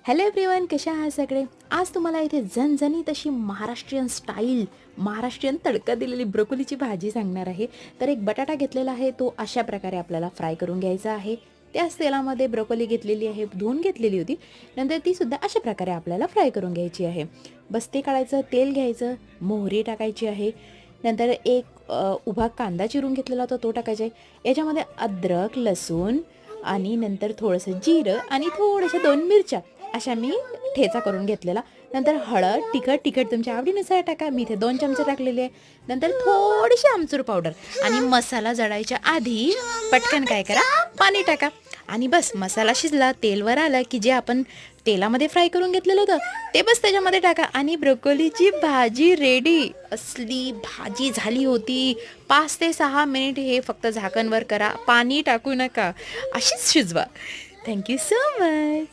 Hello everyone, कशा आहात सगळे. आज तुम्हाला इथे झणझणीत अशी महाराष्ट्रीयन स्टाईल, महाराष्ट्रीयन तडका दिलेली ब्रोकोलीची भाजी सांगणार आहे. तर एक बटाटा घेतलेला आहे, तो अशा प्रकारे आपल्याला फ्राय करून घ्यायचा आहे. त्याच तेलामध्ये ब्रोकोली घेतलेली आहे, धुवून घेतलेली होती. नंतर ती सुद्धा अशा प्रकारे आपल्याला फ्राय करून घ्यायची आहे. बस ते काढायचं, तेल घ्यायचं, मोहरी टाकायची आहे. नंतर एक उभा कांदा चिरून घेतलेला होता तो टाकायचा आहे. याच्यामध्ये अद्रक, लसूण आणि नंतर थोडंसं जिरं आणि थोड्याशा 2 मिरच्या अशा मी ठेचा करून घेतलेला. नंतर हळद, तिखट तुमच्या आवडीनुसार टाका. मी इथे 2 चमचे टाकलेले आहे. नंतर थोडीशी आमचूर पावडर आणि मसाला जळायच्या आधी पटकन काय करा, पाणी टाका आणि बस मसाला शिजला, तेलवर आला की जे आपण तेलामध्ये फ्राय करून घेतलेलं होतं ते बस त्याच्यामध्ये टाका आणि ब्रोकोलीची भाजी रेडी. असली भाजी झाली होती. 5 ते 6 मिनिट हे फक्त झाकणवर करा, पाणी टाकू नका, अशीच शिजवा. Thank you so much.